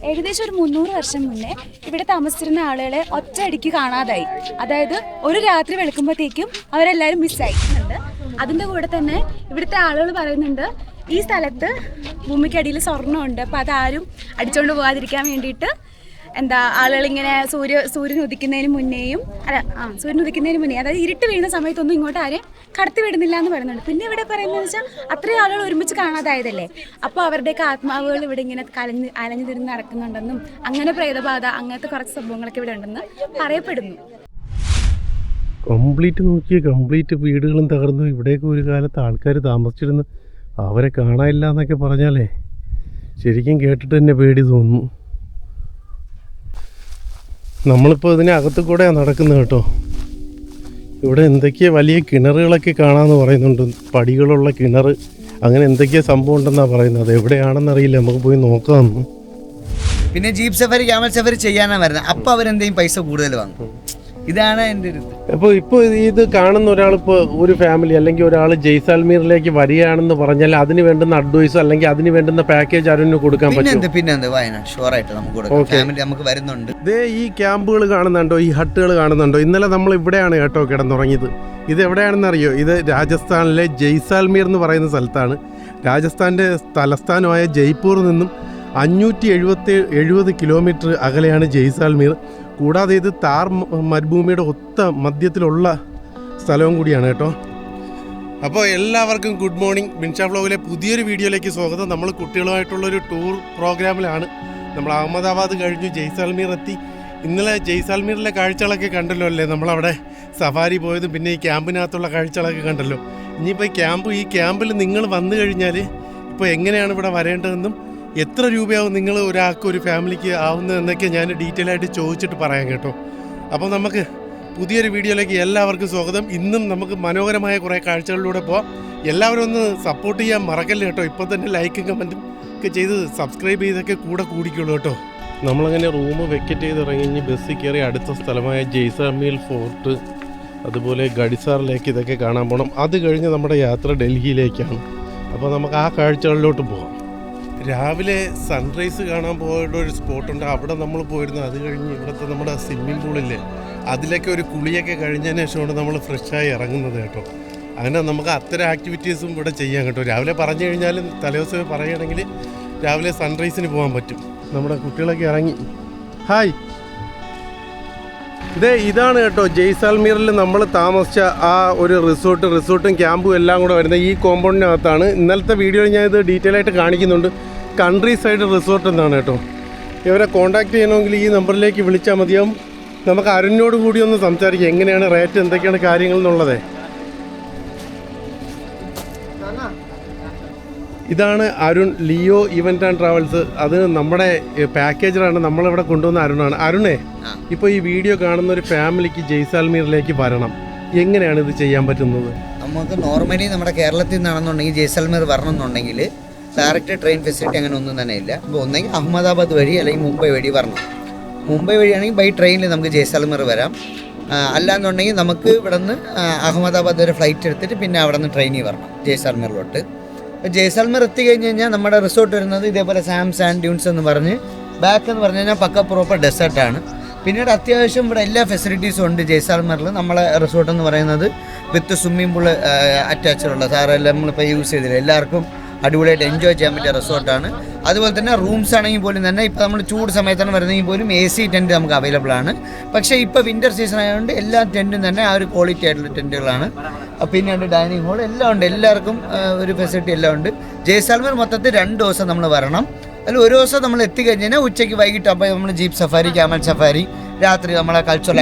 ഏകദേശം ഒരു 300 വർഷം മുന്നേ ഇവിടെ താമസിച്ചിരുന്ന ആളുകളെ ഒറ്റയടിക്ക് കാണാതായി. അതായത് ഒരു രാത്രി വെളുക്കുമ്പോഴത്തേക്കും അവരെല്ലാവരും മിസ്സായിട്ടുണ്ട്. അതിൻ്റെ കൂടെ തന്നെ ഇവിടുത്തെ ആളുകൾ പറയുന്നുണ്ട് ഈ സ്ഥലത്ത് ഭൂമിക്കടിയിൽ സ്വർണ്ണമുണ്ട്, അപ്പോൾ അതാരും അടിച്ചുകൊണ്ട് പോകാതിരിക്കാൻ വേണ്ടിയിട്ട് ആളുകളിങ്ങനെ സൂര്യൻ ഉദിക്കുന്നതിന് മുന്നേയും സൂര്യൻ ഉദിക്കുന്നതിന് മുന്നേ, അതായത് ഇരുട്ട് വീഴുന്ന സമയത്തൊന്നും ഇങ്ങോട്ട് ആരെയും കടത്തി വിടുന്നില്ല എന്ന് പറയുന്നുണ്ട്. പിന്നെ ഇവിടെ പറയുന്നത് വെച്ചാൽ അത്രയും ആളുകൾ ഒരുമിച്ച് കാണാതായതല്ലേ, അപ്പോൾ അവരുടെയൊക്കെ ആത്മാവുകൾ ഇവിടെ ഇങ്ങനെ അലഞ്ഞു തിരിഞ്ഞ് നടക്കുന്നുണ്ടെന്നും അങ്ങനെ പ്രേതബാധ അങ്ങനത്തെ കുറച്ച് സംഭവങ്ങളൊക്കെ ഇവിടെ ഉണ്ടെന്ന് പറയപ്പെടുന്നു. കംപ്ലീറ്റ് വീടുകളും തകർന്നു. ഇവിടേക്ക് ഒരു കാലത്ത് ആൾക്കാർ താമസിച്ചിരുന്നു, അവരെ കാണാനില്ല എന്നൊക്കെ പറഞ്ഞാലേ ശരിക്കും കേട്ടിട്ട് തന്നെ പേടി തോന്നുന്നു. നമ്മളിപ്പോൾ ഇതിനകത്ത് കൂടെയാണ് നടക്കുന്നത് കേട്ടോ. ഇവിടെ എന്തൊക്കെയോ വലിയ കിണറുകളൊക്കെ കാണാമെന്ന് പറയുന്നുണ്ട്, പടികളുള്ള കിണർ, അങ്ങനെ എന്തൊക്കെയോ സംഭവം ഉണ്ടെന്നാണ് പറയുന്നത്. അത് എവിടെയാണെന്നറിയില്ല, നമുക്ക് പോയി നോക്കാം. പിന്നെ ജീപ്പ് സഫാരി, ക്യാമൽ സഫാരി ചെയ്യാനാണ് വരുന്നത്. അപ്പോൾ അവരെന്തെങ്കിലും പൈസ കൂടുതൽ വാങ്ങും. ഇതാണ് എൻ്റെ ഒരു ഇത്. ഇപ്പോൾ ഇത് കാണുന്ന ഒരാളിപ്പോൾ ഒരു ഫാമിലി അല്ലെങ്കിൽ ഒരാൾ ജയ്സാൽമീറിലേക്ക് വരികയാണെന്ന് പറഞ്ഞാൽ അതിന് വേണ്ടുന്ന അഡ്വൈസോ അല്ലെങ്കിൽ അതിന് വേണ്ടുന്ന പാക്കേജ് ആരും കൊടുക്കാൻ പറ്റും. പിന്നെ വയനാട് ഷുവറായിട്ട് നമുക്ക് ഫാമിലി നമുക്ക് വരുന്നുണ്ട്. ഇതേ ഈ ക്യാമ്പുകൾ കാണുന്നുണ്ടോ, ഈ ഹട്ടുകൾ കാണുന്നുണ്ടോ? ഇന്നലെ നമ്മൾ ഇവിടെയാണ് കേട്ടോ കിടന്നുറങ്ങിയത്. ഇത് എവിടെയാണെന്ന് അറിയോ? ഇത് രാജസ്ഥാനിലെ ജയ്സാൽമീർ എന്ന് പറയുന്ന സ്ഥലത്താണ്. രാജസ്ഥാൻ്റെ തലസ്ഥാനമായ ജയ്പൂരിൽ നിന്നും 570 കിലോമീറ്റർ അകലെയാണ് ജയ്സാൽമീർ. കൂടാതെ ഇത് താർ മരുഭൂമിയുടെ ഒത്ത മധ്യത്തിലുള്ള സ്ഥലവും കൂടിയാണ് കേട്ടോ. അപ്പോൾ എല്ലാവർക്കും ഗുഡ് മോർണിംഗ്. ബിൻഷാ വ്ലോഗിലെ പുതിയൊരു വീഡിയോയിലേക്ക് സ്വാഗതം. നമ്മൾ കുട്ടികളുമായിട്ടുള്ളൊരു ടൂർ പ്രോഗ്രാമിലാണ്. നമ്മൾ അഹമ്മദാബാദ് കഴിഞ്ഞു ജയ്സാൽമീർ എത്തി. ഇന്നലെ ജയ്സാൽമീറിലെ കാഴ്ചകളൊക്കെ കണ്ടല്ലോ അല്ലേ? നമ്മളവിടെ സഫാരി പോയതും പിന്നെ ഈ ക്യാമ്പിനകത്തുള്ള കാഴ്ചകളൊക്കെ കണ്ടല്ലോ. ഇനിയിപ്പോൾ ഈ ക്യാമ്പിൽ നിങ്ങൾ വന്നു കഴിഞ്ഞാൽ ഇപ്പോൾ എങ്ങനെയാണ് ഇവിടെ വരേണ്ടതെന്നും എത്ര രൂപയാവും നിങ്ങൾ ഒരാൾക്ക് ഒരു ഫാമിലിക്ക് ആവുന്നതെന്നൊക്കെ ഞാൻ ഡീറ്റെയിൽ ആയിട്ട് ചോദിച്ചിട്ട് പറയാം കേട്ടോ. അപ്പോൾ നമുക്ക് പുതിയൊരു വീഡിയോയിലേക്ക് എല്ലാവർക്കും സ്വാഗതം. ഇന്നും നമുക്ക് മനോഹരമായ കുറേ കാഴ്ചകളിലൂടെ പോവാം. എല്ലാവരും ഒന്ന് സപ്പോർട്ട് ചെയ്യാൻ മറക്കല്ലേ കേട്ടോ. ഇപ്പോൾ തന്നെ ലൈക്കും കമൻറ്റും ഒക്കെ ചെയ്ത് സബ്സ്ക്രൈബ് ചെയ്തൊക്കെ കൂടെ കൂടിക്കുള്ളൂ കേട്ടോ. നമ്മളങ്ങനെ റൂം വെക്കറ്റ് ചെയ്ത് ഇറങ്ങി ബസ്സിൽ കയറി അടുത്ത സ്ഥലമായ ജയ്സാൽമീർ ഫോർട്ട്, അതുപോലെ ഗഡിസാറിലേക്ക് ഇതൊക്കെ കാണാൻ പോകണം. അത് കഴിഞ്ഞ് നമ്മുടെ യാത്ര ഡൽഹിയിലേക്കാണ്. അപ്പോൾ നമുക്ക് ആ കാഴ്ചകളിലോട്ട് പോകാം. രാവിലെ സൺറൈസ് കാണാൻ പോയിട്ട് ഒരു സ്പോട്ടുണ്ട്, അവിടെ നമ്മൾ പോയിരുന്നു. അത് കഴിഞ്ഞ് ഇവിടുത്തെ നമ്മുടെ സ്വിമ്മിംഗ് പൂളില്ലേ, അതിലൊക്കെ ഒരു കുളിയൊക്കെ കഴിഞ്ഞതിന് ശേഷമാണ് നമ്മൾ ഫ്രഷായി ഇറങ്ങുന്നത് കേട്ടോ. അങ്ങനെ നമുക്ക് അത്തരം ആക്ടിവിറ്റീസും ഇവിടെ ചെയ്യാം കേട്ടോ. രാവിലെ പറഞ്ഞു കഴിഞ്ഞാലും തലേദിവസം പറയുകയാണെങ്കിൽ രാവിലെ സൺറൈസിന് പോകാൻ പറ്റും. നമ്മുടെ കുട്ടികളൊക്കെ ഇറങ്ങി. ഹായ്, ഇതാണ് കേട്ടോ ജയ്സാൽമീറിൽ നമ്മൾ താമസിച്ച ആ ഒരു റിസോർട്ടും ക്യാമ്പും എല്ലാം കൂടെ വരുന്നത് ഈ കോമ്പൗണ്ടിനകത്താണ്. ഇന്നലത്തെ വീഡിയോയിൽ ഞാൻ ഇത് ഡീറ്റെയിൽ ആയിട്ട് കാണിക്കുന്നുണ്ട്. കൺട്രി സൈഡ് റിസോർട്ട് എന്നാണ് കേട്ടോ. ഇവരെ കോൺടാക്ട് ചെയ്യണമെങ്കിൽ ഈ നമ്പറിലേക്ക് വിളിച്ചാൽ മതിയാവും. നമുക്ക് അരുണിനോട് കൂടി ഒന്ന് സംസാരിക്കാം, എങ്ങനെയാണ് റേറ്റ്, എന്തൊക്കെയാണ് കാര്യങ്ങൾ എന്നുള്ളത്. ഇതാണ് Arun, Leo event and travels. അത് നമ്മുടെ പാക്കേജറാണ്, നമ്മളിവിടെ കൊണ്ടുവന്ന അരുണാണ്. അരുണേ, ഇപ്പോൾ ഈ വീഡിയോ കാണുന്ന ഒരു ഫാമിലിക്ക് ജയ്സാൽമീറിലേക്ക് വരണം, എങ്ങനെയാണ് ഇത് ചെയ്യാൻ പറ്റുന്നത്? നമുക്ക് നോർമലി നമ്മുടെ കേരളത്തിൽ നിന്നാണെന്നുണ്ടെങ്കിൽ ജയ്സാൽമീർ വരണമെന്നുണ്ടെങ്കിൽ ഡയറക്റ്റ് ട്രെയിൻ ഫെസിലിറ്റി അങ്ങനെ ഒന്നും തന്നെ ഇല്ല. അപ്പോൾ ഒന്നെങ്കിൽ അഹമ്മദാബാദ് വഴി അല്ലെങ്കിൽ മുംബൈ വഴി വരണം. മുംബൈ വഴിയാണെങ്കിൽ ബൈ ട്രെയിനിൽ നമുക്ക് ജയ്സാൽമീർ വരാം. അല്ലാന്നുണ്ടെങ്കിൽ നമുക്ക് ഇവിടെ നിന്ന് അഹമ്മദാബാദ് വരെ ഫ്ലൈറ്റ് എടുത്തിട്ട് പിന്നെ അവിടെ നിന്ന് ട്രെയിനിൽ വരണം ജയ്സാൽമീറിലോട്ട്. ജയ്സാൽമീർ എത്തിക്കഴിഞ്ഞ് കഴിഞ്ഞാൽ നമ്മുടെ റിസോർട്ട് വരുന്നത് ഇതേപോലെ സാൻഡ് ഡ്യൂൺസ് എന്ന് പറഞ്ഞ് ബാക്ക് എന്ന് പറഞ്ഞു കഴിഞ്ഞാൽ പക്ക പ്രോപ്പർ ഡെസേർട്ടാണ്. പിന്നീട് അത്യാവശ്യം ഇവിടെ എല്ലാ ഫെസിലിറ്റീസും ഉണ്ട് ജയ്സാൽമീറിൽ. നമ്മളെ റിസോർട്ട് എന്ന് പറയുന്നത് വിത്ത് സ്വിമ്മിംഗ് പൂൾ അറ്റാച്ചുള്ള സാറെല്ലാം നമ്മളിപ്പോൾ യൂസ് ചെയ്തില്ല, എല്ലാവർക്കും അടിപൊളിയായിട്ട് എൻജോയ് ചെയ്യാൻ പറ്റിയ റിസോർട്ടാണ്. അതുപോലെ തന്നെ റൂംസ് ആണെങ്കിൽ പോലും തന്നെ ഇപ്പോൾ നമ്മൾ ചൂട് സമയത്താണ് വരുന്നെങ്കിൽ പോലും AC ടെൻറ്റ് നമുക്ക് അവൈലബിൾ ആണ്. പക്ഷേ ഇപ്പോൾ വിൻ്റർ സീസൺ ആയതുകൊണ്ട് എല്ലാ ടെൻറ്റും തന്നെ ആ ഒരു ക്വാളിറ്റി ആയിട്ടുള്ള ടെൻറ്റുകളാണ്. പിന്നീട് ഡൈനിങ് ഹോൾ എല്ലാം ഉണ്ട്, എല്ലാവർക്കും ഒരു ഫെസിലിറ്റി എല്ലാം ഉണ്ട്. ജയ്സാൽമീർ മൊത്തത്തിൽ 2 ദിവസം നമ്മൾ വരണം. അതിൽ ഒരു ദിവസം നമ്മൾ എത്തിക്കഴിഞ്ഞാൽ ഉച്ചയ്ക്ക് വൈകിട്ട് അപ്പോൾ നമ്മൾ ജീപ്പ് സഫാരി, ക്യാമൽ സഫാരി, രാത്രി നമ്മളെ കൾച്ചറൽ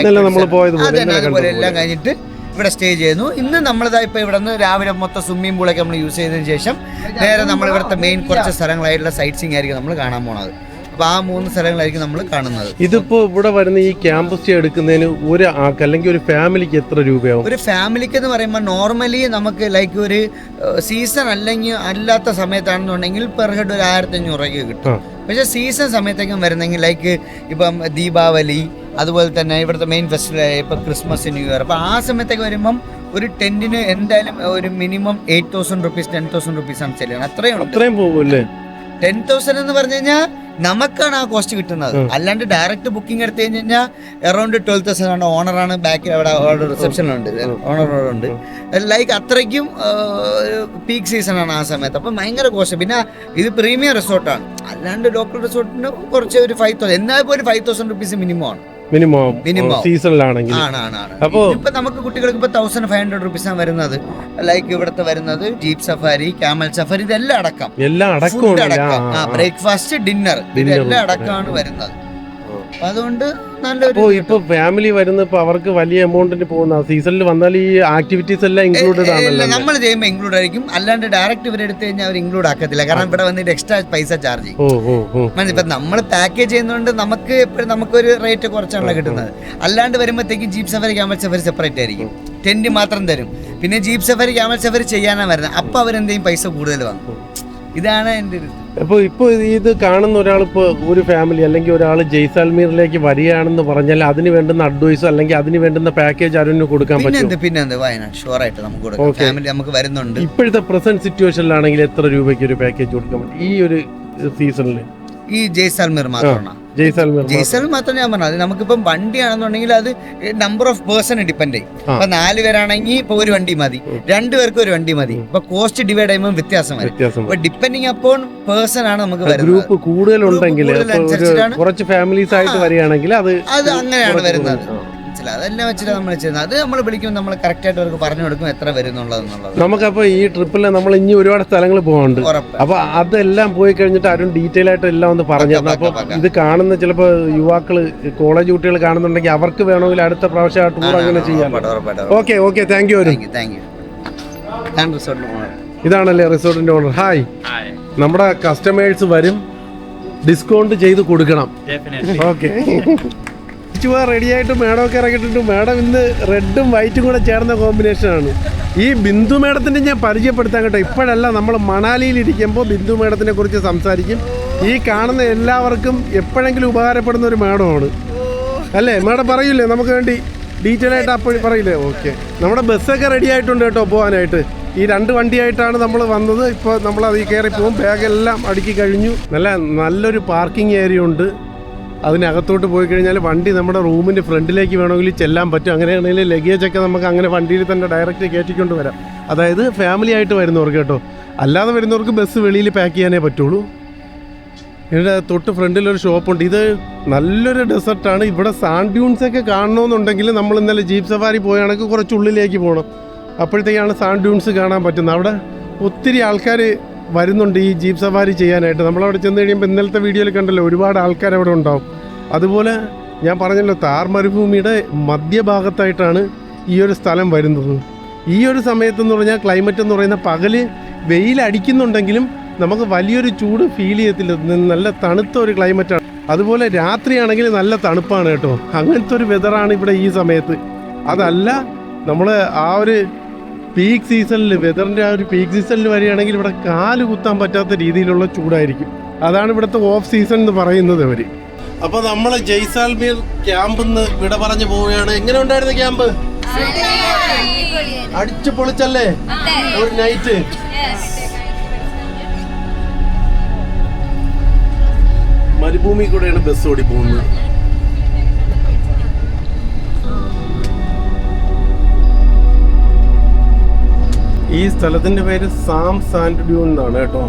അതുപോലെ എല്ലാം കഴിഞ്ഞിട്ട് ഇവിടെ സ്റ്റേ ചെയ്യുന്നു. ഇന്ന് നമ്മളിതാ ഇപ്പോൾ ഇവിടെ നിന്ന് രാവിലെ മൊത്തം സ്വിമ്മിംഗ് പൂളൊക്കെ നമ്മൾ യൂസ് ചെയ്തതിന് ശേഷം നേരെ നമ്മൾ ഇവിടുത്തെ മെയിൻ കുറച്ച് സ്ഥലങ്ങളായിട്ടുള്ള സൈറ്റ് സീയിങ് ആയിരിക്കും നമ്മൾ കാണാൻ പോണത്. അപ്പോൾ ആ 3 സ്ഥലങ്ങളായിരിക്കും നമ്മൾ കാണുന്നത്. ഇതിപ്പോൾ ഇവിടെ വരുന്ന ഈ ക്യാമ്പ് സ്റ്റേ എടുക്കുന്നതിന് ഒരു ആൾക്ക് അല്ലെങ്കിൽ ഒരു ഫാമിലിക്ക് എത്ര രൂപയാവും? ഒരു ഫാമിലിക്ക് എന്ന് പറയുമ്പോൾ നോർമലി നമുക്ക് ലൈക്ക് ഒരു സീസൺ അല്ലെങ്കിൽ അല്ലാത്ത സമയത്താണെന്നുണ്ടെങ്കിൽ പെർ ഹെഡ് ഒരു 1500 രൂപയ്ക്ക് കിട്ടും. പക്ഷേ സീസൺ സമയത്തേക്കും വരുന്നെങ്കിൽ ലൈക്ക് ഇപ്പം ദീപാവലി, അതുപോലെ തന്നെ ഇവിടുത്തെ മെയിൻ ഫെസ്റ്റിവൽ ഇപ്പോൾ ക്രിസ്മസ്, ന്യൂ ഇയർ, അപ്പോൾ ആ സമയത്തേക്ക് വരുമ്പം ഒരു ടെൻറ്റിന് എന്തായാലും ഒരു മിനിമം 8000 rupees 10,000 rupees ആണ് ചെല്ലുന്നത്. അത്രയും പോകുമല്ലേ? 10,000 എന്ന് പറഞ്ഞു കഴിഞ്ഞാൽ നമുക്കാണ് ആ കോസ്റ്റ് കിട്ടുന്നത്. അല്ലാണ്ട് ഡയറക്റ്റ് ബുക്കിംഗ് എടുത്തു കഴിഞ്ഞാൽ അറൗണ്ട് 12,000 ആണ്. ഓണറാണ് ബാക്കിൽ അവിടെ റിസപ്ഷനിലുണ്ട്, ഓണറുണ്ട്. ലൈക്ക് അത്രയ്ക്കും പീക്ക് സീസൺ ആണ് ആ സമയത്ത്. അപ്പം ഭയങ്കര കോസ്റ്റ്. പിന്നെ ഇത് പ്രീമിയം റിസോർട്ടാണ്. അല്ലാണ്ട് ലോക്കൽ റിസോർട്ടിന് കുറച്ച് ഒരു 5,000, എന്നാൽ പോലും 5,000 റുപ്പീസ് മിനിമം ആണ്. മിനിമം സീസണിലാണെങ്കിൽ. അപ്പൊ ഇപ്പൊ നമുക്ക് കുട്ടികൾക്ക് ഇപ്പൊ 1,500 റുപ്പീസ് ആണ് വരുന്നത്. ലൈക്ക് ഇവിടുത്തെ വരുന്നത് ജീപ്പ് സഫാരി, ക്യാമൽ സഫാരി, ഇതെല്ലാം അടക്കം, ബ്രേക്ക്ഫാസ്റ്റ്, ഡിന്നർ, ഇതെല്ലാം അടക്കമാണ് വരുന്നത്. അപ്പൊ അതുകൊണ്ട് നല്ലൊരു ഇപ്പൊ ഫാമിലി വരുന്ന ഇപ്പൊ അവർക്ക് വലിയ എമൗണ്ടിന് പോകുന്ന സീസണിൽ വന്നാൽ ഈ ആക്ടിവിറ്റീസ് എല്ലാം ഇൻക്ലൂഡഡ് ആണല്ലോ. നമ്മൾ ചെയ്യുമ്പോൾ ഇൻക്ലൂഡ് ആയിരിക്കും. അല്ലാണ്ട് ഡയറക്റ്റ് ഇവർ എടുത്തു കഴിഞ്ഞാൽ അവർ ഇൻക്ലൂഡ് ആക്കത്തില്ല. കാരണം ഇവിടെ വന്നിട്ട് എക്സ്ട്രാ പൈസ ചാർജ് ചെയ്യും. ഇപ്പൊ നമ്മൾ പാക്കേജ് ചെയ്യുന്നതുകൊണ്ട് നമുക്ക് എപ്പോഴും നമുക്കൊരു റേറ്റ് കുറച്ചാണല്ലോ കിട്ടുന്നത്. അല്ലാണ്ട് വരുമ്പോഴത്തേക്കും jeep safari, camel safari separate ആയിരിക്കും. ടെന്റ് മാത്രം തരും. പിന്നെ ജീപ്പ് സഫാരി, ക്യാമൽ സഫാരി ചെയ്യാനാണ് വരുന്നത്. അപ്പൊ അവരെന്തെങ്കിലും പൈസ കൂടുതൽ വാങ്ങും. ഇതാണ് എൻ്റെ ഒരു. അപ്പോൾ ഇപ്പോൾ ഇത് കാണുന്ന ഒരാളിപ്പോൾ ഒരു ഫാമിലി അല്ലെങ്കിൽ ഒരാൾ ജയ്സാൽമീറിലേക്ക് വരികയാണെന്ന് പറഞ്ഞാൽ അതിന് വേണ്ടുന്ന അഡ്വൈസോ അല്ലെങ്കിൽ അതിന് വേണ്ടുന്ന പാക്കേജ് ആരും കൊടുക്കാൻ പറ്റും? പിന്നെ വയനാട് ഷുവറായിട്ട് നമുക്ക് കൊടുക്കാം. ഫാമിലി നമുക്ക് വരുന്നുണ്ട്. ഇപ്പോഴത്തെ പ്രസന്റ് സിറ്റുവേഷനിലാണെങ്കിൽ എത്ര രൂപയ്ക്ക് ഒരു പാക്കേജ് കൊടുക്കാൻ പറ്റും ഈ ഒരു സീസണിൽ? ഈ ജയ്സാൽമീർ മാത്രമാണ്. ജയ്സാൽമീർ മാത്രം ഞാൻ പറഞ്ഞത്. നമുക്കിപ്പം വണ്ടിയാണെന്നുണ്ടെങ്കിൽ അത് നമ്പർ ഓഫ് പേഴ്സൺ ഡിപ്പെൻഡ് ചെയ്യും. ഇപ്പൊ 4 പേരാണെങ്കിൽ ഇപ്പൊ ഒരു വണ്ടി മതി, 2 പേർക്ക് ഒരു വണ്ടി മതി. ഇപ്പൊ കോസ്റ്റ് ഡിവൈഡ് ചെയ്യുമ്പോൾ വ്യത്യാസം വരും. അപ്പൊ ഡിപ്പെൻഡിങ് അപ്പോൺ പേഴ്സൺ ആണ് നമുക്ക് വരുന്നത്. ഗ്രൂപ്പ് കൂടുതലുണ്ടെങ്കിൽ കുറച്ച് ഫാമിലീസ് ആയിട്ട് വരികയാണെങ്കിൽ അത് അങ്ങനെയാണ് വരുന്നത്. അതെല്ലാം വെച്ചിട്ട് നമ്മൾ ചെയ്യുന്നത്. അത് നമ്മൾ വിളിക്കും, നമ്മൾ കറക്റ്റ് ആയിട്ട് അവർക്ക് പറഞ്ഞു കൊടുക്കും എത്ര വരുന്നുള്ളത്. നമുക്കപ്പോ ഈ ട്രിപ്പിൽ നമ്മൾ ഇനി ഒരുപാട് സ്ഥലങ്ങൾ പോകാനുണ്ട്. അപ്പൊ അതെല്ലാം പോയി കഴിഞ്ഞിട്ട് ആരും ഡീറ്റെയിൽ ആയിട്ട് എല്ലാം ഒന്ന് പറഞ്ഞു തരണം. അപ്പൊ ഇത് കാണുന്ന ചിലപ്പോ യുവാക്കള്, കോളേജ് കുട്ടികൾ കാണുന്നുണ്ടെങ്കിൽ അവർക്ക് വേണമെങ്കിൽ അടുത്ത പ്രാവശ്യം ആ ടൂർ അങ്ങനെ ചെയ്യാം. Okay thank you. ഇതാണല്ലേ റിസോർട്ടിന്റെ ഓണർ. ഹായ്. നമ്മുടെ കസ്റ്റമേഴ്സ് വരും, ഡിസ്കൗണ്ട് ചെയ്ത് കൊടുക്കണം. ഓക്കെ. റെഡി ആയിട്ട് മേഡമൊക്കെ ഇറങ്ങിയിട്ടുണ്ട്. മേഡം ഇന്ന് റെഡും വൈറ്റും കൂടെ ചേർന്ന കോമ്പിനേഷനാണ്. ഈ ബിന്ദു മേഡത്തിൻ്റെ ഞാൻ പരിചയപ്പെടുത്താൻ കേട്ടോ. ഇപ്പോഴല്ല, നമ്മൾ മണാലിയിൽ ഇരിക്കുമ്പോൾ ബിന്ദു മേഡത്തിനെ കുറിച്ച് സംസാരിക്കും. ഈ കാണുന്ന എല്ലാവർക്കും എപ്പോഴെങ്കിലും ഉപകാരപ്പെടുന്ന ഒരു മേഡമാണ് അല്ലേ? മേഡം പറയില്ലേ നമുക്ക് വേണ്ടി ഡീറ്റെയിൽ ആയിട്ട്? അപ്പോൾ പറയില്ലേ? ഓക്കെ. നമ്മുടെ ബസ്സൊക്കെ റെഡി ആയിട്ടുണ്ട് കേട്ടോ പോകാനായിട്ട്. ഈ 2 വണ്ടിയായിട്ടാണ് നമ്മൾ വന്നത്. ഇപ്പോൾ നമ്മൾ അതിൽ കയറി പോകും. ബാഗെല്ലാം അടുക്കി കഴിഞ്ഞു. നല്ലൊരു പാർക്കിംഗ് ഏരിയ ഉണ്ട്. അതിനകത്തോട്ട് പോയി കഴിഞ്ഞാൽ വണ്ടി നമ്മുടെ റൂമിൻ്റെ ഫ്രണ്ടിലേക്ക് വേണമെങ്കിൽ ചെല്ലാൻ പറ്റും. അങ്ങനെയാണെങ്കിൽ ലഗേജൊക്കെ നമുക്ക് അങ്ങനെ വണ്ടിയിൽ തന്നെ ഡയറക്റ്റ് കയറ്റിക്കൊണ്ട് വരാം. അതായത് ഫാമിലി ആയിട്ട് വരുന്നവർക്ക് കേട്ടോ. അല്ലാതെ വരുന്നവർക്ക് ബസ് വെളിയിൽ പാക്ക് ചെയ്യാനേ പറ്റുള്ളൂ. ഇവിടെ തൊട്ട് ഫ്രണ്ടിലൊരു ഷോപ്പുണ്ട്. ഇത് നല്ലൊരു ഡെസർട്ടാണ്. ഇവിടെ സാൻഡ് ഡ്യൂൺസൊക്കെ കാണണമെന്നുണ്ടെങ്കിൽ നമ്മൾ ഇന്നലെ ജീപ്പ് സഫാരി പോയാണെങ്കിൽ കുറച്ച് ഉള്ളിലേക്ക് പോകണം. അപ്പോഴത്തേക്കാണ് സാൻഡ് ഡ്യൂൺസ് കാണാൻ പറ്റുന്നത്. അവിടെ ഒത്തിരി ആൾക്കാർ വരുന്നുണ്ട് ഈ ജീപ്പ് സഫാരി ചെയ്യാനായിട്ട്. നമ്മളവിടെ ചെന്ന് കഴിയുമ്പോൾ ഇന്നലത്തെ വീഡിയോയിൽ കണ്ടല്ലോ ഒരുപാട് ആൾക്കാർ അവിടെ ഉണ്ടാവും. അതുപോലെ ഞാൻ പറഞ്ഞല്ലോ, താർ മരുഭൂമിയുടെ മധ്യഭാഗത്തായിട്ടാണ് ഈ ഒരു സ്ഥലം വരുന്നത്. ഈ ഒരു സമയത്തെന്ന് പറഞ്ഞാൽ ക്ലൈമറ്റ് എന്ന് പറയുന്ന പകല് വെയിലടിക്കുന്നുണ്ടെങ്കിലും നമുക്ക് വലിയൊരു ചൂട് ഫീൽ ചെയ്യത്തില്ല. നല്ല തണുത്ത ഒരു ക്ലൈമറ്റാണ്. അതുപോലെ രാത്രിയാണെങ്കിൽ നല്ല തണുപ്പാണ് കേട്ടോ. അങ്ങനത്തെ ഒരു വെതറാണ് ഇവിടെ ഈ സമയത്ത്. അതല്ല നമ്മൾ ആ ഒരു പീക്ക് സീസണിൽ, വെതറിൻ്റെ ആ ഒരു പീക്ക് സീസണിൽ വരികയാണെങ്കിൽ ഇവിടെ കാല് കുത്താൻ പറ്റാത്ത രീതിയിലുള്ള ചൂടായിരിക്കും. അതാണ് ഇവിടുത്തെ ഓഫ് സീസൺ എന്ന് പറയുന്നത് അവർ. അപ്പോൾ നമ്മൾ ജയ്സാൽമീർ ക്യാമ്പിൽ നിന്ന് വിട പറഞ്ഞു പോവുകയാണ്. എങ്ങനെ ഉണ്ടായിരുന്നു ക്യാമ്പ്? അടിച്ചു പൊളിച്ചല്ലേ ഒരു നൈറ്റ്? മരുഭൂമി കൂടെയാണ് ബസ് ഓടി പോകുന്നത്. ഈ സ്ഥലത്തിൻ്റെ പേര് സാം സാൻഡ് ഡ്യൂൺ എന്നാണ് കേട്ടോ.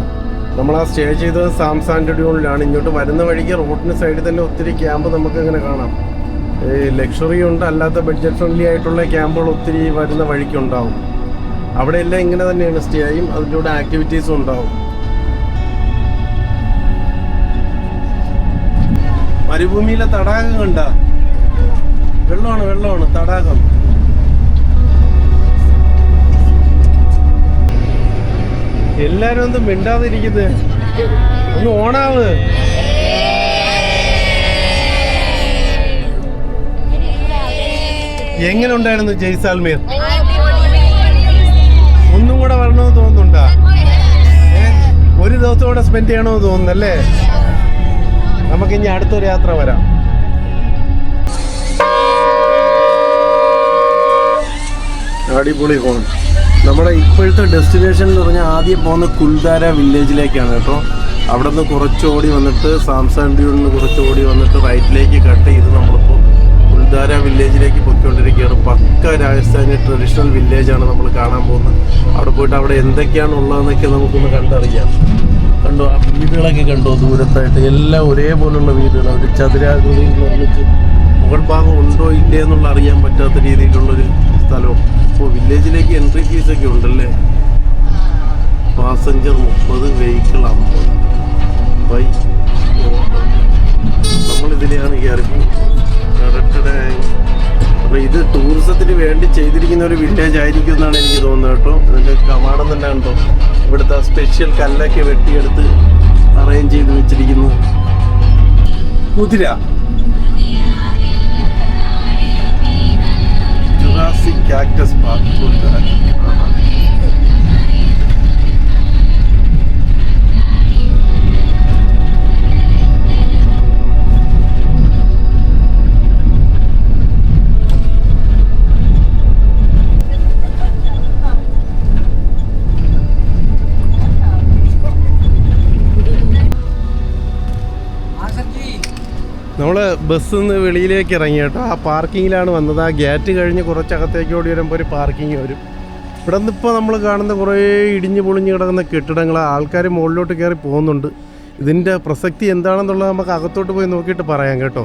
നമ്മൾ ആ സ്റ്റേ ചെയ്തത് സാം സാൻഡ് ഡ്യൂണിലാണ്. ഇങ്ങോട്ട് വരുന്ന വഴിക്ക് റോഡിന് സൈഡിൽ തന്നെ ഒത്തിരി ക്യാമ്പ് നമുക്ക് ഇങ്ങനെ കാണാം. ലക്ഷറി ഉണ്ട്, അല്ലാത്ത ബഡ്ജറ്റ് ഫ്രണ്ട്ലി ആയിട്ടുള്ള ക്യാമ്പുകൾ ഒത്തിരി വരുന്ന വഴിക്കുണ്ടാവും. അവിടെയെല്ലാം ഇങ്ങനെ തന്നെയാണ് സ്റ്റേ ചെയ്യും. അതിൻ്റെ കൂടെ ആക്ടിവിറ്റീസും ഉണ്ടാവും. മരുഭൂമിയിലെ തടാകം കണ്ട വെള്ളമാണ് തടാകം. എല്ലാരും ഒന്നും മിണ്ടാതിരിക്കുന്നത്. ഒന്ന് ഓണാവ്. എങ്ങനെ ഉണ്ടായിരുന്നു ജയ്സാൽമീർ? ഒന്നും കൂടെ വരണമെന്ന് തോന്നുന്നുണ്ടോ? ഒരു ദിവസം കൂടെ സ്പെൻഡ് ചെയ്യണമെന്ന് തോന്നുന്നല്ലേ? നമുക്കിനി അടുത്തൊരു യാത്ര വരാം. അടിപൊളി പോകണം. നമ്മുടെ ഇപ്പോഴത്തെ ഡെസ്റ്റിനേഷൻ എന്ന് പറഞ്ഞാൽ ആദ്യം പോകുന്ന കുൽദാര വില്ലേജിലേക്കാണ് കേട്ടോ. അവിടെ നിന്ന് കുറച്ചോടി വന്നിട്ട് സാംസാൻഡ്യൂണിൽ നിന്ന് കുറച്ചോടി വന്നിട്ട് റൈറ്റിലേക്ക് കട്ട് ചെയ്ത് നമ്മളിപ്പോൾ ഉൾധാര വില്ലേജിലേക്ക് പോയിക്കൊണ്ടിരിക്കുകയാണ്. പക്ക രാജസ്ഥാനി ട്രഡീഷണൽ വില്ലേജാണ് നമ്മൾ കാണാൻ പോകുന്നത്. അവിടെ പോയിട്ട് അവിടെ എന്തൊക്കെയാണ് ഉള്ളതെന്നൊക്കെ നമുക്കൊന്ന് കണ്ടറിയാം. കണ്ടോ, ആ വീടുകളൊക്കെ കണ്ടോ ദൂരത്തായിട്ട്, എല്ലാം ഒരേപോലുള്ള വീടുകളാണ്. ഒരു ചതുരാകൃതിയിൽ നിർമ്മിച്ച് മുകൾ ഭാഗം ഉണ്ടോ ഇല്ലേ എന്നുള്ള അറിയാൻ പറ്റാത്ത രീതിയിലുള്ളൊരു സ്ഥലവും. ഇപ്പോൾ വില്ലേജിലേക്ക് എൻട്രി ഫീസൊക്കെ ഉണ്ടല്ലേ. Passenger 30, vehicle 50. നമ്മളിതിലെയാണ് കയറി. അപ്പോൾ ഇത് ടൂറിസത്തിന് വേണ്ടി ചെയ്തിരിക്കുന്ന ഒരു വില്ലേജ് ആയിരിക്കും എന്നാണ് എനിക്ക് തോന്നുന്നത് കേട്ടോ. ഇതിൻ്റെ കവാടം തന്നെ ഉണ്ടോ, ഇവിടുത്തെ സ്പെഷ്യൽ കല്ലൊക്കെ വെട്ടിയെടുത്ത് അറേഞ്ച് ചെയ്ത് വെച്ചിരിക്കുന്നു. കുതിര ജുറാസിക് കാക്ടസ് പാർക്ക്. നമ്മൾ ബസ്സിൽ നിന്ന് വെളിയിലേക്ക് ഇറങ്ങി കേട്ടോ. ആ പാർക്കിങ്ങിലാണ് വന്നത്. ആ ഗേറ്റ് കഴിഞ്ഞ് കുറച്ചകത്തേക്ക് ഓടി വരുമ്പോൾ ഒരു പാർക്കിങ് വരും. ഇവിടെ നിന്ന് ഇപ്പോൾ നമ്മൾ കാണുന്ന കുറേ ഇടിഞ്ഞ് പൊളിഞ്ഞ് കിടക്കുന്ന കെട്ടിടങ്ങൾ, ആൾക്കാർ മുകളിലോട്ട് കയറി പോകുന്നുണ്ട്. ഇതിൻ്റെ പ്രസക്തി എന്താണെന്നുള്ളത് നമുക്ക് അകത്തോട്ട് പോയി നോക്കിയിട്ട് പറയാം കേട്ടോ.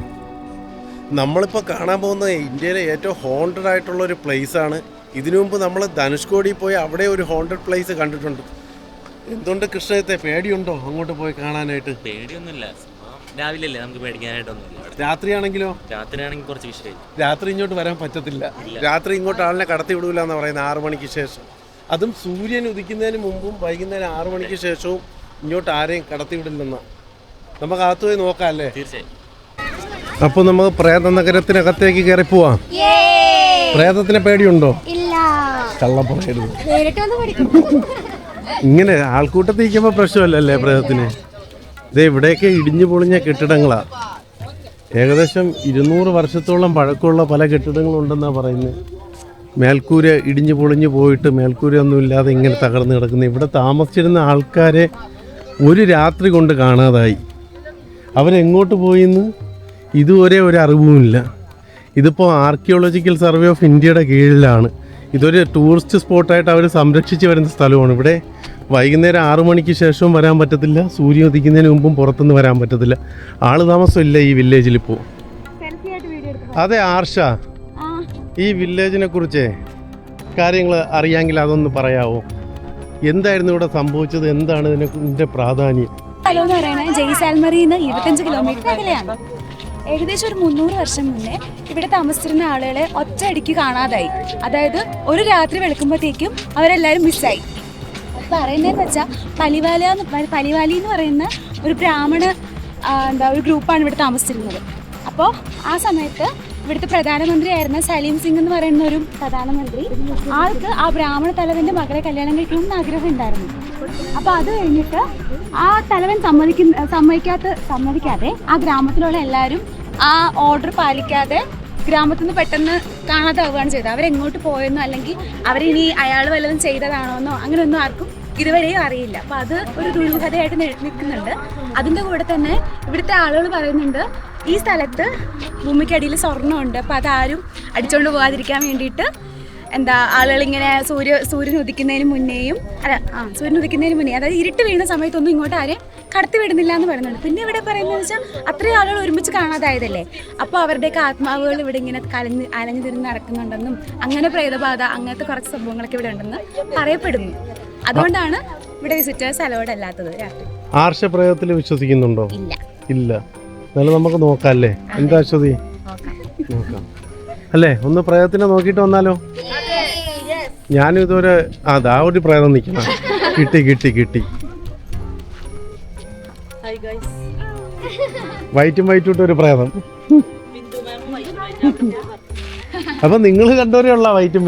നമ്മളിപ്പോൾ കാണാൻ പോകുന്നത് ഇന്ത്യയിലെ ഏറ്റവും ഹോണ്ടഡ് ആയിട്ടുള്ളൊരു പ്ലേസാണ്. ഇതിനു മുമ്പ് നമ്മൾ ധനുഷ്കോടി പോയി അവിടെ ഒരു ഹോണ്ടഡ് പ്ലേസ് കണ്ടിട്ടുണ്ട്. എന്തുകൊണ്ട് കൃഷ്ണത്തെ പേടിയുണ്ടോ അങ്ങോട്ട് പോയി കാണാനായിട്ട്? പേടിയൊന്നുമില്ല, രാവിലെ അല്ലേ, നമുക്ക് പേടിക്കാനായിട്ടൊന്നുമില്ല. രാത്രിയാണെങ്കിലോ? രാത്രിയാണെങ്കിൽ കുറച്ച് വിഷയം. രാത്രി ഇങ്ങോട്ട് വരാൻ പറ്റത്തില്ല. രാത്രി ഇങ്ങോട്ട് ആളിനെ കടത്തി വിടൂല എന്ന് പറയുന്നത് 6 മണിക്ക് ശേഷം. അതും സൂര്യൻ ഉദിക്കുന്നതിന് മുമ്പും വൈകുന്നേരം 6 മണിക്ക് ശേഷവും ഇങ്ങോട്ട് ആരെയും കടത്തി വിടില്ലെന്നാ. നമുക്ക് അകത്ത് പോയി നോക്കാം അല്ലേ? തീർച്ചയായും. അപ്പോൾ നമുക്ക് പ്രേത നഗരത്തിനകത്തേക്ക് കയറി പോവാം. പ്രേതത്തിന് പേടിയുണ്ടോ? കള്ളപ്പറയരുത്. ഇങ്ങനെ ആൾക്കൂട്ടത്തിൽ ഇരിക്കുമ്പോൾ പ്രശ്നമല്ലല്ലേ പ്രേതത്തിന്. ഇത് ഇവിടെയൊക്കെ ഇടിഞ്ഞു പൊളിഞ്ഞ കെട്ടിടങ്ങളാണ്. ഏകദേശം 200 വർഷത്തോളം പഴക്കമുള്ള പല കെട്ടിടങ്ങളുണ്ടെന്നാണ് പറയുന്നത്. മേൽക്കൂര ഇടിഞ്ഞു പൊളിഞ്ഞു പോയിട്ട് മേൽക്കൂരയൊന്നും ഇല്ലാതെ ഇങ്ങനെ തകർന്ന് കിടക്കുന്നു. ഇവിടെ താമസിച്ചിരുന്ന ആൾക്കാരെ ഒരു രാത്രി കൊണ്ട് കാണാതായി. അവരെങ്ങോട്ട് പോയിന്ന് ഇതുവരെ ഒരു അറിവുമില്ല. ഇതിപ്പോൾ ആർക്കിയോളജിക്കൽ സർവേ ഓഫ് ഇന്ത്യയുടെ കീഴിലാണ്. ഇതൊരു ടൂറിസ്റ്റ് സ്പോട്ടായിട്ട് അവർ സംരക്ഷിച്ച് വരുന്ന സ്ഥലമാണ്. ഇവിടെ വൈകുന്നേരം 6 മണിക്ക് ശേഷവും വരാൻ പറ്റത്തില്ല, സൂര്യൻ ഉദിക്കുന്നതിന് മുമ്പും പുറത്തുനിന്ന് വരാൻ പറ്റത്തില്ല. ആള് താമസമില്ല ഈ വില്ലേജിലിപ്പോൾ. അതെ ആർഷ, ഈ വില്ലേജിനെ കുറിച്ച് കാര്യങ്ങൾ അറിയാമെങ്കിൽ അതൊന്ന് പറയാമോ? എന്തായിരുന്നു ഇവിടെ സംഭവിച്ചത്? എന്താണ് ഇതിൻ്റെ പ്രാധാന്യം? സ്ഥലം എന്ന് പറയുന്നത് ജയ്സാൽമറിയിൽ നിന്ന് 25 കിലോമീറ്റർ അകലെയാണ്. ഏകദേശം ഒരു 300 വർഷം മുന്നേ ഇവിടെ താമസിച്ചിരുന്ന ആളുകളെ ഒറ്റയടിക്ക് കാണാതായി. അതായത് ഒരു രാത്രി വെളുക്കുമ്പോഴത്തേക്കും അവരെല്ലാവരും മിസ്സായി. പറയുന്നതെന്ന് വെച്ചാൽ പലിവാലി എന്ന് പറയുന്ന ഒരു ബ്രാഹ്മണ ഒരു ഗ്രൂപ്പാണ് ഇവിടെ താമസിച്ചിരുന്നത്. അപ്പോൾ ആ സമയത്ത് ഇവിടുത്തെ പ്രധാനമന്ത്രിയായിരുന്ന സലീം സിംഗ് എന്ന് പറയുന്ന ഒരു പ്രധാനമന്ത്രി, ആൾക്ക് ആ ബ്രാഹ്മണ തലവൻ്റെ മകളെ കല്യാണം കഴിക്കണമെന്ന് ആഗ്രഹം ഉണ്ടായിരുന്നു. അപ്പോൾ അത് കഴിഞ്ഞിട്ട് ആ തലവൻ സമ്മതിക്കാതെ ആ ഗ്രാമത്തിലുള്ള എല്ലാവരും ആ ഓർഡർ പാലിക്കാതെ ഗ്രാമത്തിൽ നിന്ന് പെട്ടെന്ന് കാണാതാവുകയാണ് ചെയ്തത്. അവരെങ്ങോട്ട് പോയെന്നോ അല്ലെങ്കിൽ അവരിനി അയാൾ വല്ലതും ചെയ്തതാണോന്നോ അങ്ങനെയൊന്നും ആർക്കും ഇതുവരെയും അറിയില്ല. അപ്പം അത് ഒരു ദുരൂഹതയായിട്ട് നിൽക്കുന്നുണ്ട്. അതിൻ്റെ കൂടെ തന്നെ ഇവിടുത്തെ ആളുകൾ പറയുന്നുണ്ട് ഈ സ്ഥലത്ത് ഭൂമിക്കടിയിൽ സ്വർണ്ണമുണ്ട്. അപ്പം അതാരും അടിച്ചുകൊണ്ട് പോകാതിരിക്കാൻ വേണ്ടിയിട്ട് ആളുകളിങ്ങനെ സൂര്യൻ ഉദിക്കുന്നതിന് മുന്നേയും സൂര്യൻ ഉദിക്കുന്നതിന് മുന്നേ, അതായത് ഇരുട്ട് വീണ സമയത്തൊന്നും ഇങ്ങോട്ട് ആരെയും കടത്തി വിടുന്നില്ല എന്ന് പറയുന്നുണ്ട്. പിന്നെ ഇവിടെ പറയുന്നത് വെച്ചാൽ അത്രയും ആളുകൾ ഒരുമിച്ച് കാണാതായതല്ലേ, അപ്പോൾ അവരുടെയൊക്കെ ആത്മാവുകൾ ഇവിടെ ഇങ്ങനെ അലഞ്ഞു തിരിഞ്ഞ് നടക്കുന്നുണ്ടെന്നും അങ്ങനെ പ്രേതബാധ അങ്ങനത്തെ കുറച്ച് സംഭവങ്ങളൊക്കെ ഇവിടെ ഉണ്ടെന്ന് പറയപ്പെടുന്നു. അതുകൊണ്ടാണ് ഇവിടെ വിസിറ്റേഴ്സ് അലോഡ് അല്ലാത്തത് രാത്രി. ആർഷപ്രേതത്തിൽ വിശ്വസിക്കുന്നുണ്ടോ? ഇല്ല. എന്നാലും നമുക്ക് നോക്കാം അല്ലേ? എന്താ അശ്വതി? നോക്കാം അല്ലേ? ഒന്ന് പ്രേതത്തിനെ നോക്കിയിട്ട് വന്നാലോ? ഞാനും ഇതുവരെ അതാ ഒരു പ്രേതം നിൽക്കണം. കിട്ടി വൈറ്റും ഇട്ടൊരു പ്രേതം. അപ്പൊ നിങ്ങൾ കണ്ടവരേ ഉള്ള വൈറ്റും.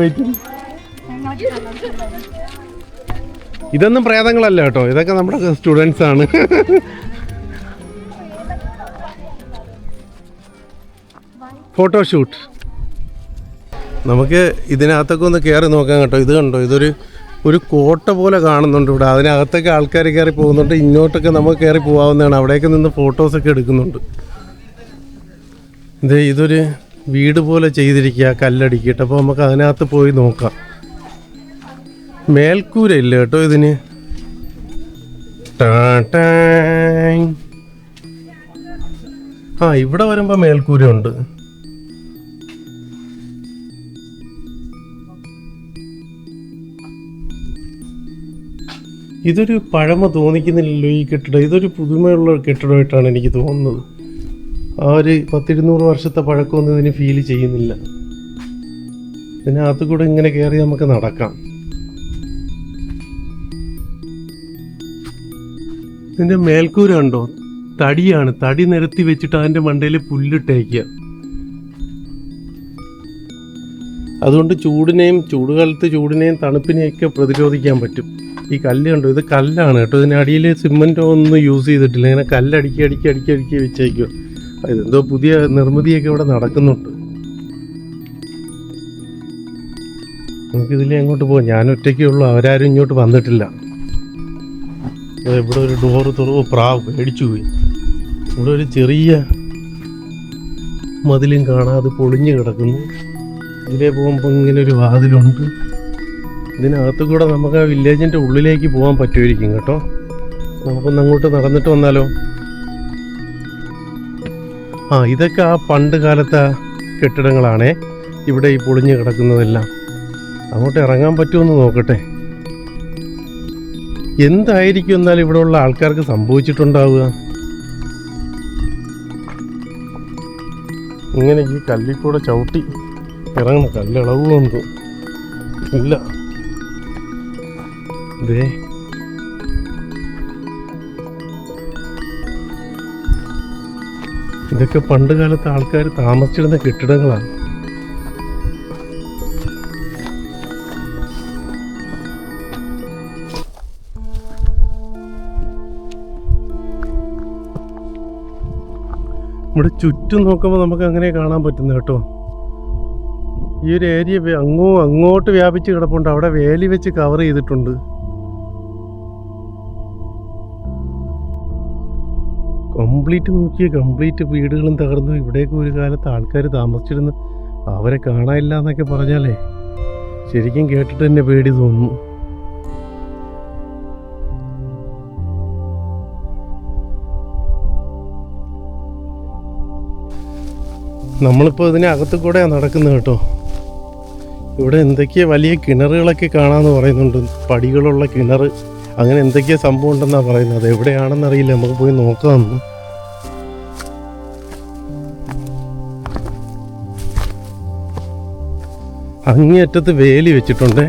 ഇതൊന്നും പ്രേതങ്ങളല്ല കേട്ടോ, ഇതൊക്കെ നമ്മുടെ സ്റ്റുഡൻസ് ആണ്. ഫോട്ടോഷൂട്ട്. നമുക്ക് ഇതിനകത്തൊക്കെ ഒന്ന് കയറി നോക്കാം കേട്ടോ. ഇത് കണ്ടോ, ഇതൊരു ഒരു കോട്ട പോലെ കാണുന്നുണ്ട് ഇവിടെ. അതിനകത്തൊക്കെ ആൾക്കാർ കയറി പോകുന്നുണ്ട്. ഇങ്ങോട്ടൊക്കെ നമുക്ക് കയറി പോകാവുന്നതാണ്. അവിടെയൊക്കെ നിന്ന് ഫോട്ടോസൊക്കെ എടുക്കുന്നുണ്ട്. ഇതൊരു വീട് പോലെ ചെയ്തിരിക്കുക, കല്ലടിക്കിട്ട്. അപ്പോൾ നമുക്ക് അതിനകത്ത് പോയി നോക്കാം. മേൽക്കൂര ഇല്ല കേട്ടോ ഇതിന്. ഇവിടെ വരുമ്പോൾ മേൽക്കൂര ഉണ്ട്. ഇതൊരു പഴമ തോന്നിക്കുന്നില്ലല്ലോ ഈ കെട്ടിടം. ഇതൊരു പുതുമയുള്ള കെട്ടിടമായിട്ടാണ് എനിക്ക് തോന്നുന്നത്. ആ ഒരു 100-200 വർഷത്തെ പഴക്കമൊന്നും ഇതിന് ഫീൽ ചെയ്യുന്നില്ല. ഇതിനകത്ത് കൂടെ ഇങ്ങനെ കയറി നമുക്ക് നടക്കാം. ഇതിൻ്റെ മേൽക്കൂര കണ്ടോ? തടിയാണ്. തടി നിരത്തി വെച്ചിട്ട് അതിൻ്റെ മണ്ടയിൽ പുല്ലിട്ടേക്കുക. അതുകൊണ്ട് ചൂടുകാലത്ത് ചൂടിനെയും തണുപ്പിനെയൊക്കെ പ്രതിരോധിക്കാൻ പറ്റും. ഈ കല്ല് കണ്ടോ? ഇത് കല്ലാണ് കേട്ടോ. ഇതിനടിയിൽ സിമെൻറ്റോ ഒന്നും യൂസ് ചെയ്തിട്ടില്ല. ഇങ്ങനെ കല്ലടിക്കി വെച്ചേക്കുക. ഇതെന്തോ പുതിയ നിർമ്മിതിയൊക്കെ ഇവിടെ നടക്കുന്നുണ്ട്. നമുക്കിതിലേ അങ്ങോട്ട് പോകാം. ഞാൻ ഒറ്റയ്ക്കേ ഉള്ളൂ, അവരാരും ഇങ്ങോട്ട് വന്നിട്ടില്ല. ഇവിടെ ഒരു ഡോറ് തുറവ്. പ്രാവ് പേടിച്ചു പോയി. ഇവിടെ ഒരു ചെറിയ മതിലും കാണാം, അത് പൊളിഞ്ഞു കിടക്കുന്നു. ഇതിലേ പോകുമ്പോൾ ഇങ്ങനെ ഒരു വാതിലുണ്ട്. ഇതിനകത്ത് കൂടെ നമുക്ക് ആ വില്ലേജിൻ്റെ ഉള്ളിലേക്ക് പോകാൻ പറ്റുമായിരിക്കും കേട്ടോ. നമുക്കൊന്ന് അങ്ങോട്ട് നടന്നിട്ട് വന്നാലോ? ഇതൊക്കെ ആ പണ്ട് കാലത്തെ കെട്ടിടങ്ങളാണേ. ഇവിടെ ഈ പൊളിഞ്ഞു കിടക്കുന്നതെല്ലാം. അങ്ങോട്ട് ഇറങ്ങാൻ പറ്റുമെന്ന് നോക്കട്ടെ. എന്തായിരിക്കും എന്നാലും ഇവിടെ ഉള്ള ആൾക്കാർക്ക് സംഭവിച്ചിട്ടുണ്ടാവുക? ഇങ്ങനെ ഈ കല്ലിൽ കൂടെ ചവിട്ടി ഇറങ്ങണം. കല്ലിളവുമെന്തോ ഇല്ല. ഇതേ ഇതൊക്കെ പണ്ട് കാലത്ത് ആൾക്കാർ താമസിച്ചിരുന്ന കെട്ടിടങ്ങളാണ്. ഇവിടെ ചുറ്റും നോക്കുമ്പോൾ നമുക്ക് അങ്ങനെ കാണാൻ പറ്റുന്നു കേട്ടോ. ഈ ഒരു ഏരിയ അങ്ങോട്ട് വ്യാപിച്ച് കിടപ്പുണ്ട്. അവിടെ വേലി വെച്ച് കവർ ചെയ്തിട്ടുണ്ട്. കംപ്ലീറ്റ് വീടുകളും തകർന്നു. ഇവിടേക്ക് ഒരു കാലത്ത് ആൾക്കാർ താമസിച്ചിരുന്നു. അവരെ കാണാനില്ല എന്നൊക്കെ പറഞ്ഞാലേ ശരിക്കും കേട്ടിട്ട് തന്നെ പേടി തോന്നുന്നു. നമ്മളിപ്പോൾ ഇതിനകത്ത് കൂടെയാണ് നടക്കുന്നത് കേട്ടോ. ഇവിടെ എന്തൊക്കെയോ വലിയ കിണറുകളൊക്കെ കാണാമെന്ന് പറയുന്നുണ്ട്. പടികളുള്ള കിണർ, അങ്ങനെ എന്തൊക്കെയോ സംഭവം ഉണ്ടെന്നാണ് പറയുന്നത്. അത് എവിടെയാണെന്നറിയില്ല. നമുക്ക് പോയി നോക്കാം. അങ്ങേയറ്റത്ത് വേലി വെച്ചിട്ടുണ്ട്.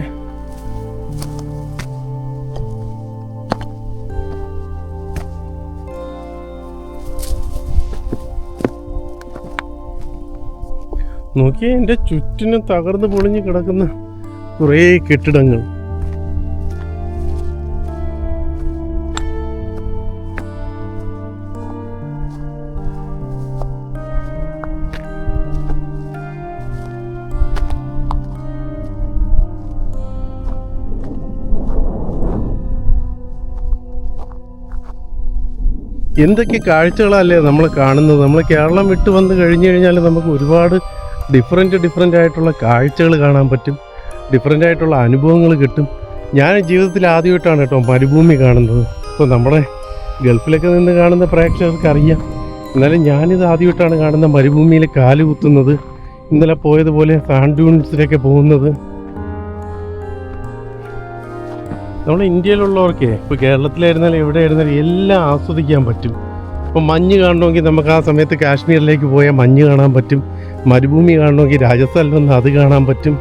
നോക്കിയേ, എൻ്റെ ചുറ്റിനും തകർന്ന് പൊളിഞ്ഞ് കിടക്കുന്ന കുറേ കെട്ടിടങ്ങൾ. എന്തൊക്കെ കാഴ്ചകളല്ലേ നമ്മൾ കാണുന്നത്. നമ്മൾ കേരളം വിട്ട് വന്ന് കഴിഞ്ഞു കഴിഞ്ഞാൽ നമുക്ക് ഒരുപാട് ഡിഫറെൻ്റ് ആയിട്ടുള്ള കാഴ്ചകൾ കാണാൻ പറ്റും. ഡിഫറെൻ്റ് ആയിട്ടുള്ള അനുഭവങ്ങൾ കിട്ടും. ഞാൻ ജീവിതത്തിൽ ആദ്യമായിട്ടാണ് കേട്ടോ മരുഭൂമി കാണുന്നത്. ഇപ്പോൾ നമ്മുടെ ഗൾഫിലൊക്കെ നിന്ന് കാണുന്ന പ്രേക്ഷകർക്ക് അറിയാം. എന്നാലും ഞാനിത് ആദ്യമായിട്ടാണ് കാണുന്ന മരുഭൂമിയിൽ കാല് കുത്തുന്നത്. ഇന്നലെ പോയതുപോലെ സാൻഡ് ഡ്യൂൺസിലൊക്കെ പോകുന്നത്. നമ്മുടെ ഇന്ത്യയിലുള്ളവർക്കേ, ഇപ്പോൾ കേരളത്തിലായിരുന്നാലും എവിടെയായിരുന്നാലും എല്ലാം ആസ്വദിക്കാൻ പറ്റും. ഇപ്പം മഞ്ഞ് കാണണമെങ്കിൽ നമുക്ക് ആ സമയത്ത് കാശ്മീരിലേക്ക് പോയാൽ മഞ്ഞ് കാണാൻ പറ്റും. മരുഭൂമി കാണണമെങ്കിൽ രാജസ്ഥാനിൽ വന്ന് അത് കാണാൻ പറ്റും.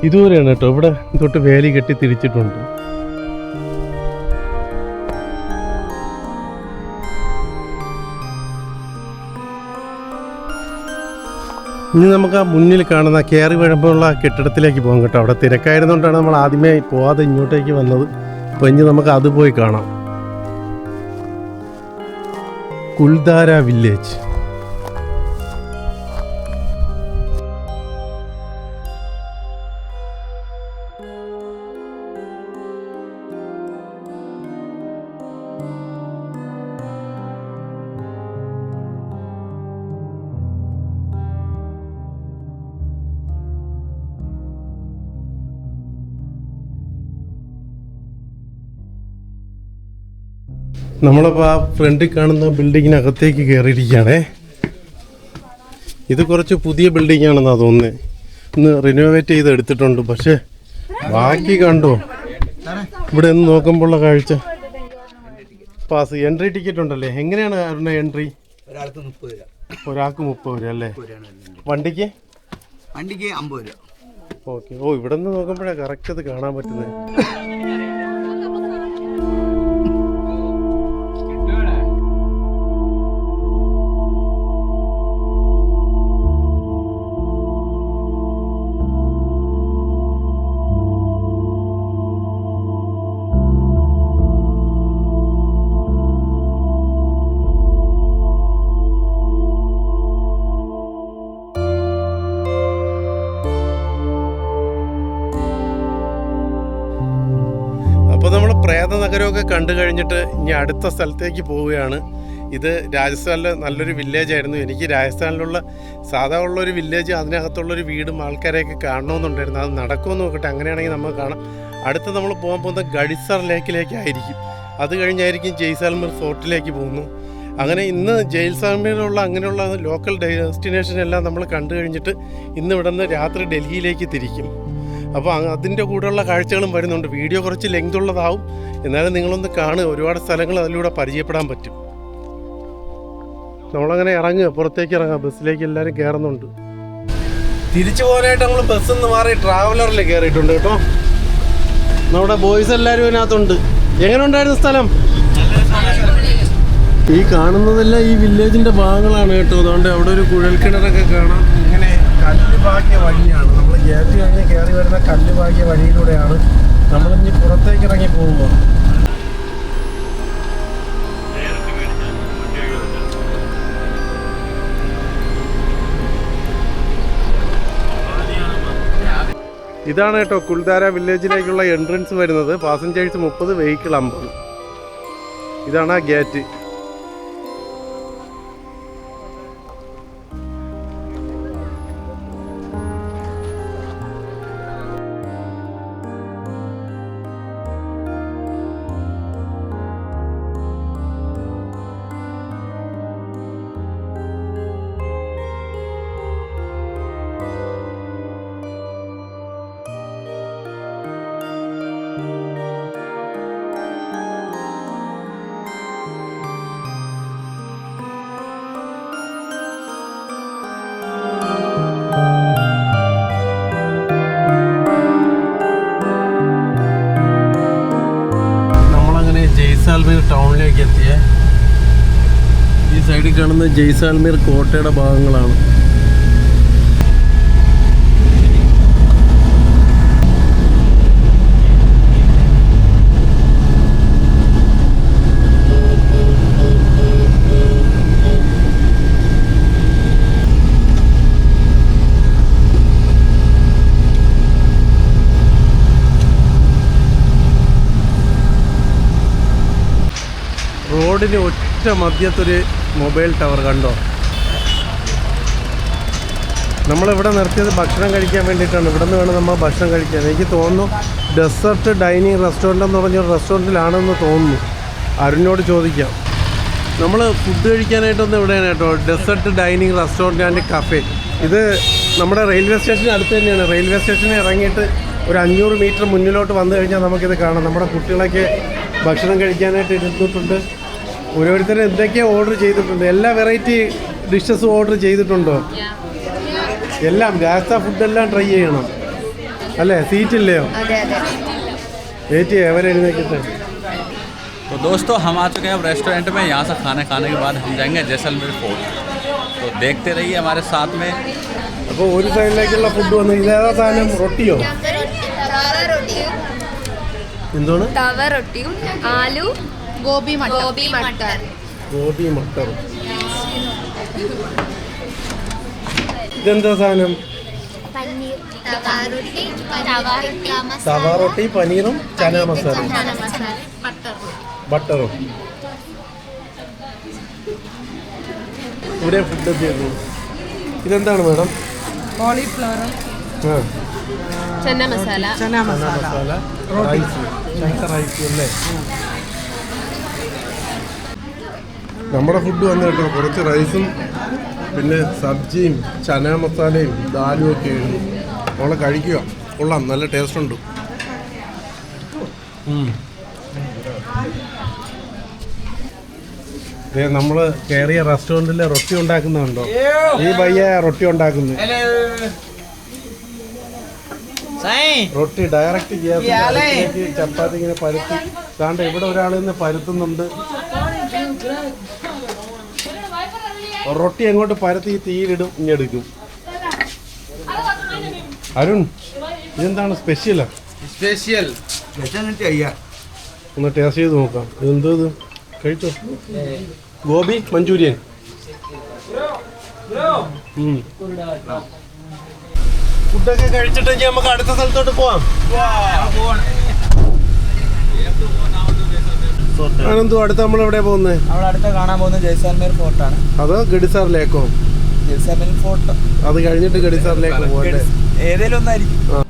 ഇതുപോലെയാണ് കേട്ടോ. ഇവിടെ തൊട്ട് വേലി കെട്ടി തിരിച്ചിട്ടുണ്ട്. ഇനി നമുക്ക് ആ മുന്നിൽ കാണുന്ന കയറി വീഴുമ്പോഴുള്ള കെട്ടിടത്തിലേക്ക് പോകാം കേട്ടോ. അവിടെ തിരക്കായിരുന്നുകൊണ്ടാണ് നമ്മൾ ആദ്യമേ പോവാതെ ഇങ്ങോട്ടേക്ക് വന്നത്. അപ്പോൾ ഇനി നമുക്ക് അത് പോയി കാണാം. കുൽധാര വില്ലേജ്. നമ്മളപ്പോൾ ആ ഫ്രണ്ടിൽ കാണുന്ന ബിൽഡിങ്ങിനകത്തേക്ക് കയറിയിരിക്കുകയാണേ. ഇത് കുറച്ച് പുതിയ ബിൽഡിംഗ് ആണെന്നാണ് തോന്നുന്നത്. ഇന്ന് റിനോവേറ്റ് ചെയ്ത് എടുത്തിട്ടുണ്ട്. പക്ഷേ ബാക്കി കണ്ടോ ഇവിടെ നിന്ന് നോക്കുമ്പോഴുള്ള കാഴ്ച. പാസ് എൻട്രി ടിക്കറ്റ് ഉണ്ടല്ലേ? എങ്ങനെയാണ് അവരുടെ എൻട്രി? ഒരാൾക്ക് 30 രൂപ. ഒരാൾക്ക് 30 രൂപ അല്ലേ? വണ്ടിക്ക് 50 രൂപ. ഓക്കെ. ഓ, ഇവിടെ നിന്ന് നോക്കുമ്പോഴാണ് കറക്റ്റ് അത് കാണാൻ പറ്റുന്നത്. അപ്പോൾ നമ്മൾ പ്രേത നഗരമൊക്കെ കണ്ടു കഴിഞ്ഞിട്ട് ഇനി അടുത്ത സ്ഥലത്തേക്ക് പോവുകയാണ്. ഇത് രാജസ്ഥാനിലെ നല്ലൊരു വില്ലേജ് ആയിരുന്നു. എനിക്ക് രാജസ്ഥാനിലുള്ള സാധാ ഉള്ളൊരു വില്ലേജ്, അതിനകത്തുള്ളൊരു വീടും ആൾക്കാരെയൊക്കെ കാണണമെന്നുണ്ടായിരുന്നു. അത് നടക്കുമെന്ന് നോക്കട്ടെ. അങ്ങനെയാണെങ്കിൽ നമുക്ക് കാണാം. അടുത്ത് നമ്മൾ പോകാൻ പോകുന്നത് ഗഡിസർ ലേക്കിലേക്കായിരിക്കും. അത് കഴിഞ്ഞായിരിക്കും ജയ്സാൽമീർ ഫോർട്ടിലേക്ക് പോകുന്നു. അങ്ങനെ ഇന്ന് ജയ്സാൽമീറിലുള്ള അങ്ങനെയുള്ള ലോക്കൽ ഡെസ്റ്റിനേഷൻ എല്ലാം നമ്മൾ കണ്ടു കഴിഞ്ഞിട്ട് ഇന്ന് ഇവിടെ നിന്ന് രാത്രി ഡൽഹിയിലേക്ക് തിരിക്കും. അപ്പോൾ അതിൻ്റെ കൂടെയുള്ള കാഴ്ചകളും വരുന്നുണ്ട്. വീഡിയോ കുറച്ച് ലെങ്ത് ഉള്ളതാവും, എന്നാലും നിങ്ങളൊന്ന് കാണുക. ഒരുപാട് സ്ഥലങ്ങൾ അതിലൂടെ പരിചയപ്പെടാൻ പറ്റും. നമ്മളങ്ങനെ ഇറങ്ങുക, പുറത്തേക്ക് ഇറങ്ങുക. ബസ്സിലേക്ക് എല്ലാവരും കയറുന്നുണ്ട്. തിരിച്ചു പോകാനായിട്ട് നമ്മൾ ബസ്സിൽ നിന്ന് മാറി ട്രാവലറിൽ കയറിയിട്ടുണ്ട് കേട്ടോ. നമ്മുടെ ബോയ്സ് എല്ലാവരും ഇതിനകത്തുണ്ട്. എങ്ങനെ ഉണ്ടായിരുന്നു സ്ഥലം? ഈ കാണുന്നതെല്ലാം ഈ വില്ലേജിൻ്റെ ഭാഗങ്ങളാണ് കേട്ടോ. അതുകൊണ്ട് അവിടെ ഒരു കുഴൽക്കിണറൊക്കെ കാണാം. ഇങ്ങനെ കല്ല് പാകിയ വഴിയാണ്. നമ്മൾ ഗേറ്റ് കഴിഞ്ഞ് കയറി വരുന്ന കല്ല് പാകിയ വഴിയിലൂടെയാണ് നമ്മളിഞ്ഞ് പുറത്തേക്ക് ഇറങ്ങി പോകുമ്പോൾ. ഇതാണ് കേട്ടോ കുൽധാര വില്ലേജിലേക്കുള്ള എൻട്രൻസ് വരുന്നത്. Passengers 30, vehicle 50. ഇതാണ് ആ ഗേറ്റ്. ജയ്സാൽമീർ ടൗണിലേക്ക് എത്തിയ ഈ സൈഡിൽ കാണുന്ന ജയ്സാൽമീർ കോട്ടയുടെ ഭാഗങ്ങളാണ്. റോഡിന് ഒറ്റ മധ്യത്തൊരു മൊബൈൽ ടവർ കണ്ടോ. നമ്മളിവിടെ നിർത്തിയത് ഭക്ഷണം കഴിക്കാൻ വേണ്ടിയിട്ടാണ്. ഇവിടെ നിന്ന് വേണം നമ്മൾ ഭക്ഷണം കഴിക്കാൻ. എനിക്ക് തോന്നുന്നു ഡെസേർട്ട് ഡൈനിങ് റെസ്റ്റോറൻ്റ് എന്ന് പറഞ്ഞൊരു റെസ്റ്റോറൻറ്റിലാണെന്ന് തോന്നുന്നു. അരുണിനോട് ചോദിക്കാം. നമ്മൾ ഫുഡ് കഴിക്കാനായിട്ടൊന്നും ഇവിടെയാണ് കേട്ടോ. Dessert dining restaurant and cafe. ഇത് നമ്മുടെ റെയിൽവേ സ്റ്റേഷന് അടുത്ത് തന്നെയാണ്. റെയിൽവേ സ്റ്റേഷനിൽ ഇറങ്ങിയിട്ട് ഒരു 500 മീറ്റർ മുന്നിലോട്ട് വന്നു കഴിഞ്ഞാൽ നമുക്കിത് കാണാം. നമ്മുടെ കുട്ടികളൊക്കെ ഭക്ഷണം കഴിക്കാനായിട്ട് ഇരുന്നിട്ടുണ്ട്. ഓരോരുത്തരും എന്തൊക്കെയോ ഓർഡർ ചെയ്തിട്ടുണ്ട്. എല്ലാ വെറൈറ്റി ഡിഷസും ഓർഡർ ചെയ്തിട്ടുണ്ടോ? എല്ലാം രാജസ്ഥാൻ ഫുഡെല്ലാം ട്രൈ ചെയ്യണം അല്ലേ? സീറ്റില്ലയോ? വെയിറ്റ് ചെയ്യാം, അവരെഴുന്നേക്കിട്ട്. तो दोस्तों हम आ चुके हैं अब रेस्टोरेंट में। यहाँ से खाना खाने के बाद हम जाएंगे जैसलमेर फोर्ट। तो देखते रहिए हमारे साथ में। അപ്പോൾ ഒരു സൈഡിലേക്കുള്ള ഫുഡ് വന്നു. ഇതേതാ സാധനം? റൊട്ടിയോ? എന്താണ്? തവ റൊട്ടിയും ആലു ഗോബി മട്ടർ ഗോബി മട്ടർ. ഇതെന്താ സാധനം? തവ റൊട്ടി, പനീറും ചന മസാല, ബട്ടറും. ഇവിടെ ഫുഡ് എത്തിയിരുന്നു. ഇതെന്താണ് മാഡം? കോളിഫ്ലവറും ചന മസാല മസാല, റൈസ്, റൈസ് അല്ലേ? നമ്മുടെ ഫുഡ് വന്നു കേട്ടോ. കുറച്ച് റൈസും പിന്നെ സബ്ജിയും ചന മസാലയും ദാലും ഒക്കെ ആയിരുന്നു. നമ്മൾ കഴിക്കുക. കൊള്ളാം, നല്ല ടേസ്റ്റ് ഉണ്ട്. നമ്മൾ കയറിയ റെസ്റ്റോറൻറ്റിലെ റൊട്ടി ഉണ്ടാക്കുന്നുണ്ടോ? ഈ പയ്യ റൊട്ടി ഉണ്ടാക്കുന്നത്. റൊട്ടി ഡയറക്റ്റ് ചെയ്യാത്ത ചപ്പാത്തി ഇങ്ങനെ പരുത്തി താണ്ട് ഇവിടെ ഒരാൾ നിന്ന് പരുത്തുന്നുണ്ട്. റൊട്ടി അങ്ങോട്ട് പരത്തി തീയിലിടും, ഇങ്ങെടുക്കും. അരുൺ, ഇതെന്താണ് സ്പെഷ്യലാ? സ്പെഷ്യൽ ഒന്ന് ടേസ്റ്റ് ചെയ്ത് നോക്കാം. ഇതെന്തോ ഇത് കഴിച്ചോ? ഗോബി മഞ്ചൂരിയൻ. ഫുഡൊക്കെ കഴിച്ചിട്ട് നമുക്ക് അടുത്ത സ്ഥലത്തോട്ട് പോവാം. അനന്തു, അടുത്ത നമ്മൾ എവിടെ പോകുന്നത്? അടുത്ത കാണാൻ പോകുന്ന ജയ്സാൽമീർ ഫോർട്ടാണ്. അതോ ഗഡിസാർ ലേക്കോ? ജയ്സാൽമീർ ഫോർട്ട് അത് കഴിഞ്ഞിട്ട് ഗഡിസാർ ലേക്ക് പോകണ്ടേ? ഏതെങ്കിലും ഒന്നായിരിക്കും.